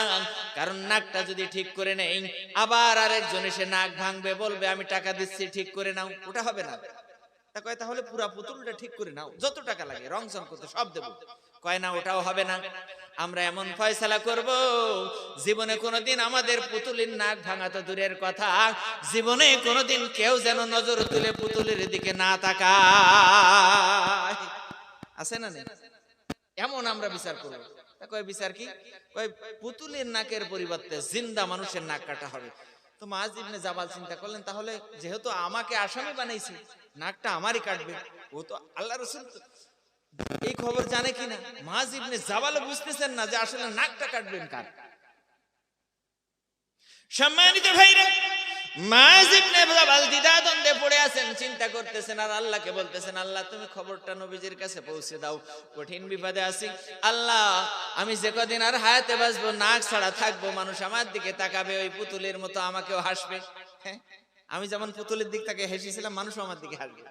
কারণ নাকটা যদি ঠিক করে নেই আবার আরেকজন এসে নাক ভাঙবে, বলবে আমি টাকা দিচ্ছি ঠিক করে নাও, ওটা হবে না। তা কয় তাহলে পুরা পুতুলটা ঠিক করে নাও, যত টাকা লাগে রং চং করতে সব দেব। কয় না ওটাও হবে না, আমরা এমন ফয়সালা করব জীবনে কোনোদিন আমাদের পুতুলের নাক ভাঙা তো দূরের কথা, জীবনে কোনোদিন কেউ যেন নজর তুলে পুতুলের দিকে না তাকায়। আছে না নেই? এমন আমরা বিচার করব। তা কয় বিচার কি? কয় পুতুলের নাকের পরিবর্তে জিন্দা মানুষের নাক কাটা হবে। তো মাআজ ইবনে জাবাল চিন্তা করলেন তাহলে যেহেতু আমাকে আসামি বানাইছে, নাকটা আমারই কাটবে। ও তো আল্লাহ রাসূল এই খবর জানে কিনা? মাআজ ইবনে জাবাল বুঝতেছেন না যে আসলে নাকটা কাটবেন কার। সম্মানিত ভাইরা, মাআজ ইবনে জাবাল দ্বিধাদ্বন্দ্বে পড়ে আছেন, চিন্তা করতেছেন আর আল্লাহকে বলতেছেন আল্লাহ তুমি খবরটা নবীজির কাছে পৌঁছে দাও, কঠিন বিপদে আছি। আল্লাহ আমি যে কদিন আর হায়াতে বাঁচবো নাক ছাড়া থাকবো, মানুষ আমার দিকে তাকাবে, ওই পুতুলের মতো আমাকেও হাসবে। হ্যাঁ, আমি যেমন পুতুলের দিক থেকে হেসেছিলাম মানুষ আমার দিকে হাসবে।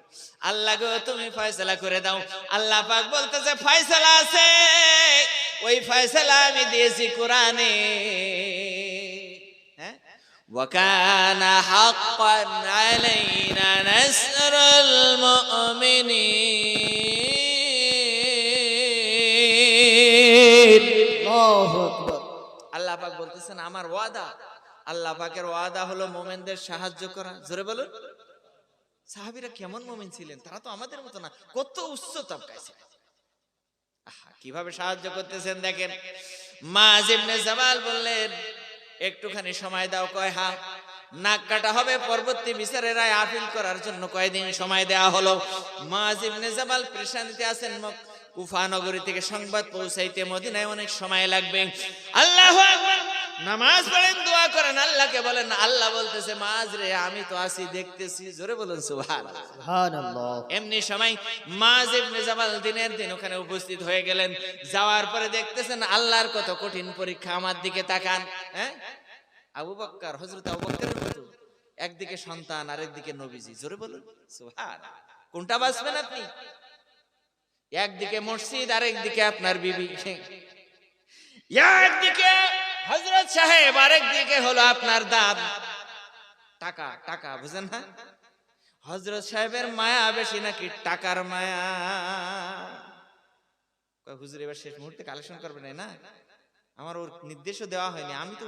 আল্লাহ গো তুমি ফয়সালা করে দাও। আল্লাহ পাক বলতেছে ফয়সালা আছে, ওই ফয়সালা আমি দিয়েছি কোরআনে। হ্যাঁ, وَكَانَ حَقًّا عَلَيْنَا نَصْرُ الْمُؤْمِنِينَ।
আল্লাহু আকবার।
আল্লাহ পাক বলতেছেন আমার ওয়াদা, আল্লাহ পাকের ওয়াদা হলো মুমিনদের সাহায্য করা। জোরে বলুন। সাহাবীরা কেমন মুমিন ছিলেন? তারা তো আমাদের মতো না, কত উচ্চ তবকায় ছিলেন। কিভাবে সাহায্য করতেছেন দেখেন। মাআজ ইবনে জাবাল বললেন একটুখানি সময় দাও। কয় হ্যাঁ, নাক কাটা হবে, পরবর্তী বিচারের রায় আপিল করার জন্য কয়দিন সময় দেয়া হলো। মাআজ ইবনে জাবাল পেরেশানিতে আছেন, কুফা নগরী থেকে সংবাদ পৌঁছাইতে মদিনায় অনেক সময় লাগবে। আল্লাহু আকবার। নামাজ পড়েন, দোয়া করেন, আল্লাহকে বলেন। আল্লাহ বলতেছে মাআজ রে আমি তো আছি, দেখতেছি। জোরে বলুন সুবহানাল্লাহ।
সুবহানাল্লাহ।
এমনি সময় মাআজ ইবনে জাবাল দিনের দিন ওখানে উপস্থিত হয়ে গেলেন। যাওয়ার পরে দেখতেছেন আল্লাহর কত কঠিন পরীক্ষা। আমার দিকে তাকান। হ্যাঁ, আবু বকর, হযরত আবু বকরের মতো একদিকে সন্তান আর একদিকে নবীজি। জোরে বলুন সুবহানাল্লাহ। কোনটা বাঁচবেন আপনি? একদিকে মসজিদ আর একদিকে আপনার বিবি, একদিকে হযরত সাহেব আর একদিকে হলো আপনার দাদ। টাকা টাকা, বুঝেন না? হযরত সাহেবের মায়া বেশি নাকি টাকার মায়া? হুজুর এবার শেষ মুহূর্তে কালেকশন করবেন না? আমার ওর নির্দেশও দেওয়া হয়নি, আমি তো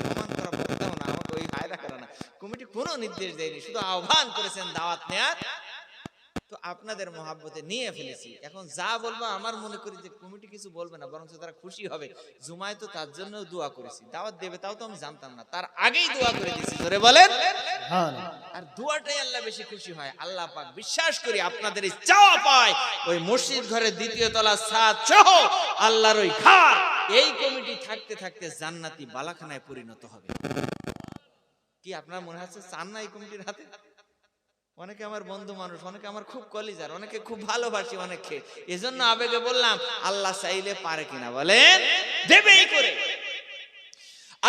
প্রমাণ করা বলতাম না, আমাকে ওই ফায়দা করে না। কমিটি কোনো নির্দেশ দেয়নি, শুধু আহ্বান করেছেন দাওয়াত নেয়ার। তো আপনাদের মহাব্বতে নিয়ে ফেলেছি। এখন যা বলবো আমার মনে করি যে কমিটি কিছু বলবে না, বরং তারা খুশি হবে। জুমায় তো তার জন্য দোয়া করেছি, দাওয়াত দেবে তাও তো আমি জানতাম না, তার আগেই দোয়া করে দিয়েছি। ধরে বলেন। আর দোয়াটাই আল্লাহ বেশি খুশি হয়। আল্লাহ পাক বিশ্বাস করি আপনাদের এই চাওয়া পায় ওই মসজিদ ঘরের দ্বিতীয় তলা ছাদ সহ আল্লাহর ওই ঘর, এই কমিটি থাকতে থাকতে জান্নাতি বালাখানায় পরিণত হবে। কি আপনার মনে হচ্ছে চান না এই কমিটির হাতে? অনেকে আমার বন্ধু মানুষ, অনেকে আমার খুব কলিজার, অনেকে খুব ভালোবাসি, অনেকে। এজন্য আবেগে বললাম আল্লাহ চাইলে পারে কিনা বলেন, দেবেই করে।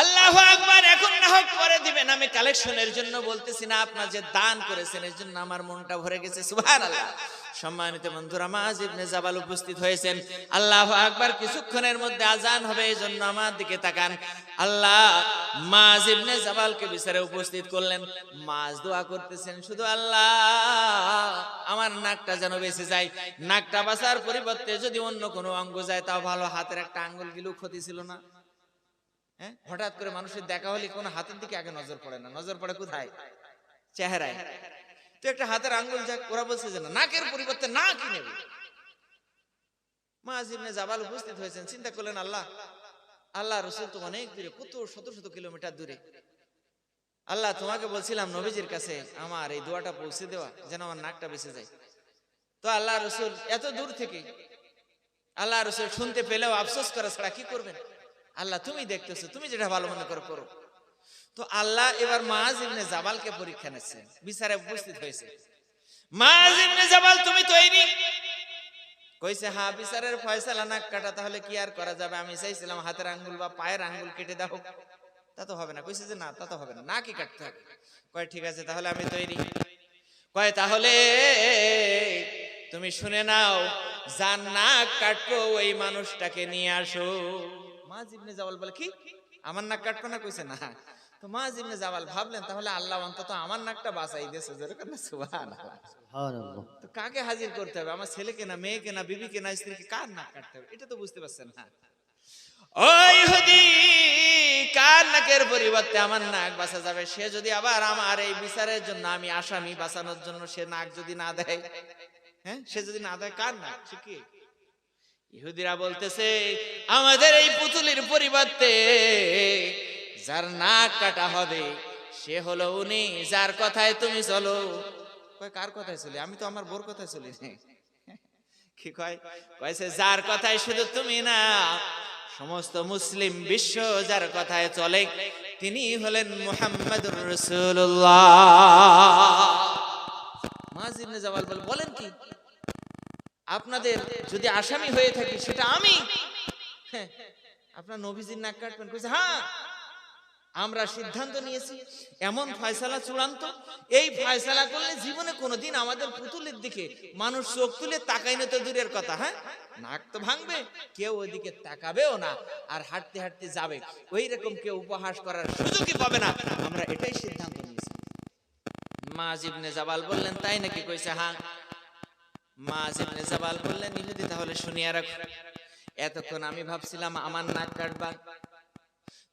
আল্লাহু আকবার। এখন না হোক পরে দিবেন, আমি কালেকশনের জন্য বলতেছি না, আপনারা যে দান করেছেন এর জন্য আমার মনটা ভরে গেছে। সুবহানাল্লাহ। সম্মানিত বন্ধুরা, মাআজ ইবনে জাবাল উপস্থিত হয়েছেন। আল্লাহু আকবার। কিছুক্ষণের মধ্যে আজান হবে, এজন্য আমার দিকে তাকান। আল্লাহ মাআজ ইবনে জাবালকে বিচারে উপস্থিত করলেন। মাআজ দোয়া করতেছেন শুধু আল্লাহ আমার নাকটা যেন বেঁচে যায়। নাকটা বাঁচার পরিবর্তে যদি অন্য কোনো অঙ্গ যায় তাও ভালো, হাতের একটা আঙ্গুল গেলেও ক্ষতি ছিল না। হ্যাঁ, হঠাৎ করে মানুষের দেখা হলে কোনো হাতের দিকে আগে নজর পড়ে না, নজর পড়ে কোথায়? চেহারায়। তো একটা হাতের আঙ্গুল যাক, ওরা বলছে যে না, নাকের পরিবর্তে নাকই নেবে। মাআজ ইবনে জাবাল উপস্থিত হয়েছেন, চিন্তা করলেন আল্লাহ আল্লাহ রাসূল তো অনেক দূরে, কত শত শত কিলোমিটার দূরে। আল্লাহ তোমাকে বলছিলাম নবীজির কাছে আমার এই দোয়াটা পৌঁছে দেওয়া, যেন আমার নাকটা বেঁচে যায়। তো আল্লাহ রাসূল এত দূর থেকে আল্লাহ রাসূল শুনতে পেলেও আফসোস করা ছাড়া কি করবেন? আল্লাহ তুমি দেখতেছো, তুমি যেটা ভালো মনে করো করো। তো আল্লাহ এবার মাআজ ইবনে জাবালকে পরীক্ষা নিচ্ছেন, বিচারে উপস্থিত হয়েছে। মাআজ ইবনে জাবাল তুমি তৈরি? কইছে হ্যাঁ বিচারের ফয়সালা নাক কাটা, তাহলে কি আর করা যাবে? আমি চাইছিলাম হাতের আঙ্গুল বা পায়ের আঙ্গুল কেটে দাও, তা তো হবে না। কইছে যে না, তা তো হবে না, নাকই কাটতে হবে। কয় ঠিক আছে, তাহলে আমি তৈরি। কয় তাহলে তুমি শুনে নাও, যার নাক কাটবো ওই মানুষটাকে নিয়ে আসো। মায ইবনে জাবাল বলে কি আমার নাক কাটবে না? কইছে না। তো মায ইবনে জাবাল ভাবলেন তাহলে আল্লাহ অন্তত আমার নাকটা বাঁচাই দিয়েছে, যেরকম না সুবহানাল্লাহ।
সুবহানাল্লাহ।
তো কাকে হাজির করতে হবে? আমার ছেলেকে না মেয়েকে না বিবিকে না স্ত্রীকে? কার নাক কাটতে হবে এটা তো বুঝতে পারছেন না। ওই ইহুদি কার নাকের পরিবর্তে আমার নাক বাঁচা যাবে? সে যদি আবার আমার এই বিচারের জন্য আমি আসামি বাঁচানোর জন্য সে নাক যদি না দেয়, হ্যাঁ সে যদি না দেয়, কার নাক? সে কি? ইহুদিরা বলতেছে আমাদের এই পুতুলের পরিবর্তে যার নাক কাটা হবে সে হলো উনি যার কথায় তুমি চলো। কয় কার কথায় চলি? আমি তো আমার বোর কথায় চলি। কি কয়? কয়েছে যার কথায় শুধু তুমি না, সমস্ত মুসলিম বিশ্ব যার কথায় চলে তিনি হলেন মুহাম্মাদুর রাসূলুল্লাহ। মায ইবনে জাবাল বলেন কি আপনাদের যদি আসামি হয়ে থাকি সেটা আমি, হ্যাঁ আপনার নবীজির নাক কাটবেন? কইছে হ্যাঁ আমরা সিদ্ধান্ত নিয়েছি, এমন ফয়সালা চূড়ান্ত, এই ফয়সালা করলে জীবনে কোনোদিন আমাদের পুতুলের দিকে মানুষ চোখ তুলে তাকাই না তো দূরের কথা, হ্যাঁ নাক তো ভাঙবে, কেউ ওইদিকে তাকাবেও না, আর হাঁটতে হাঁটতে যাবে, ওই রকম কেউ উপহাস করার সুযোগই পাবে না। আমরা এটাই সিদ্ধান্ত নিয়েছি। মায ইবনে জাবাল বললেন তাই নাকি? কইছে হ্যাঁ। মায ইবনে জাবাল বললেন ইহুদি তাহলে শুনিয়া রাখো, এতক্ষণ আমি ভাবছিলাম আমার নাক কাটবা,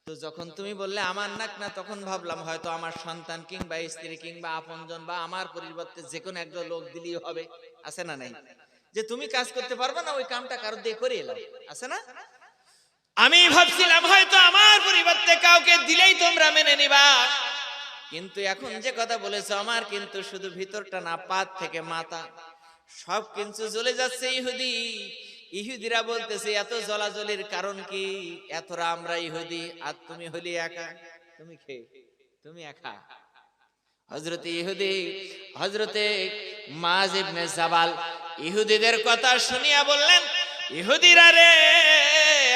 তো যখন তুমি বললে আমার নাক না, তখন ভাবলাম হয়তো আমার সন্তান কিংবা স্ত্রী কিংবা আপনজন বা আমার পরিবর্তে যে কোনো একজন লোক দিলেই হবে। আছে না নাই? যে তুমি কাজ করতে পারবে না ওই কামটা কারো দিয়ে করে এলাও, আছে না? আমি ভাবছিলাম হয়তো আমার পরিবর্তে কাউকে দিলেই তোমরা মেনে নিবা, কিন্তু এখন যে কথা বলেছো আমার কিন্তু শুধু ভিতরটা না, পাত থেকে মাথা সব কিছু জ্বলে যাচ্ছে। ইহুদিরা বলতেছে এত জ্বলাজ্বলির কারণ কি? এতরা আমরা ইহুদি আর তুমি হলি একা, তুমি কে? তুমি একা। হযরতে মায ইবনে জাবাল ইহুদিদের কথা শুনিয়া বললেন ইহুদিরা রে,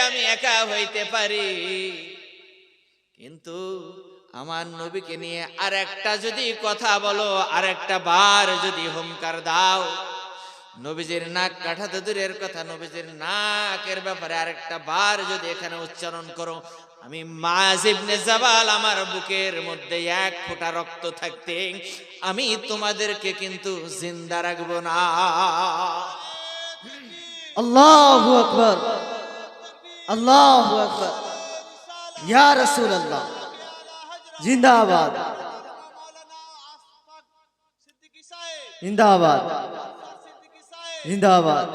আমি একা হইতে পারি, কিন্তু আমার নবীকে নিয়ে আর একটা যদি কথা বলো, আর একটা বার যদি হুঙ্কার দাও, নবীজির নাক কাটা তো দূরের কথা, নবীজির নাকের ব্যাপারে আরেকটা বার যদি এখানে উচ্চারণ করো, আমি মায ইবনে জাবাল আমার বুকের মধ্যে এক ফোঁটা রক্ত থাকতে আমি তোমাদেরকে কিন্তু জিন্দা রাখবো না।
আল্লাহু আকবার, আল্লাহু আকবার, ইয়া রাসূলুল্লাহ জিন্দাবাদ, জিন্দাবাদ, জিন্দাবাদ,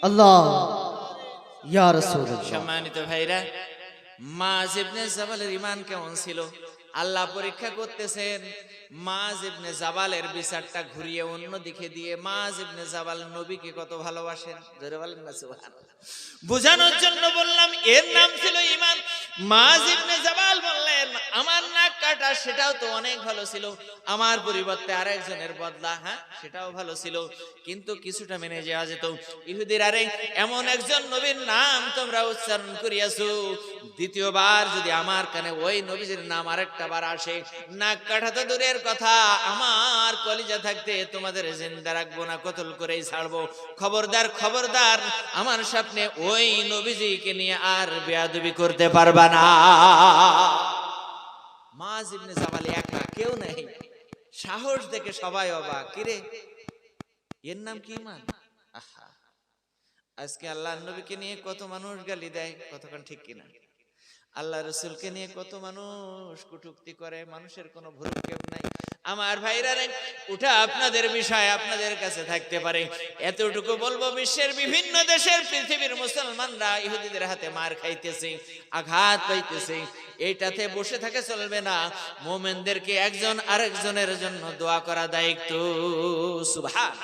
আল্লাহ, ইয়া রাসূলুল্লাহ।
সম্মানিত ভাইরা, মায ইবনে জাবালের ঈমান কেমন ছিল আল্লাহ পরীক্ষা করতেছেন। মায ইবনে জাবালের বিচারটা ঘুরিয়ে অন্য দিকে দিয়ে মায ইবনে জাবাল নবীকে কত ভালোবাসেন, জোরে বলেন না সুবহানাল্লাহ। বোঝানোর জন্য বললাম এর নাম ছিল ঈমান। মায ইবনে জাবাল বললেন আমার নাক কাটা সেটাও তো অনেক ভালো ছিল, আমার পরিবর্তে আরেকজনের বদলা, হ্যাঁ সেটাও ভালো ছিল, কিন্তু কিছুটা মেনে যাওয়া যেত। ইহুদিরা রে, এমন একজন নবীর নাম তোমরা উচ্চারণ করিয়াছো, দ্বিতীয়বার যদি আমার কানে ওই নবীজির নাম আরেকটা বার আসে, নাক কাটা তো দূরের কথা, আমার কলিজা থাকতে তোমাদের জিন্দা রাখবো না, কতল করেই ছাড়বো। খবরদার খবরদার, আমার সামনে ওই নবীজিকে নিয়ে আর বেয়াদবি করতে পারবা না। মায ইবনে জাবাল একা, কেউ নেই, সাহস দেখে সবাই অবাক, কিরে এর নাম কি ঈমান? আহা, আজকে আল্লাহর নবীকে নিয়ে কত মানুষ গালি দেয়, কতক্ষণ ঠিক কিনা? আল্লাহ রসুলকে নিয়ে কত মানুষ কটূক্তি করে, মানুষের কোনো ভ্রুক্ষেপ নাই। আমার ভাইরা রে, ওটা আপনাদের বিষয়, আপনাদের কাছে থাকতে পারে। এতটুকু বলবো, বিশ্বের বিভিন্ন দেশের পৃথিবীর মুসলমানরা ইহুদিদের হাতে মার খাইতেছে, আঘাত পাইতেছে, এইটাতে বসে থাকে চলবে না। মুমিনদেরকে একজন আরেকজনের জন্য দোয়া করা দায়িত্ব। সুবহান।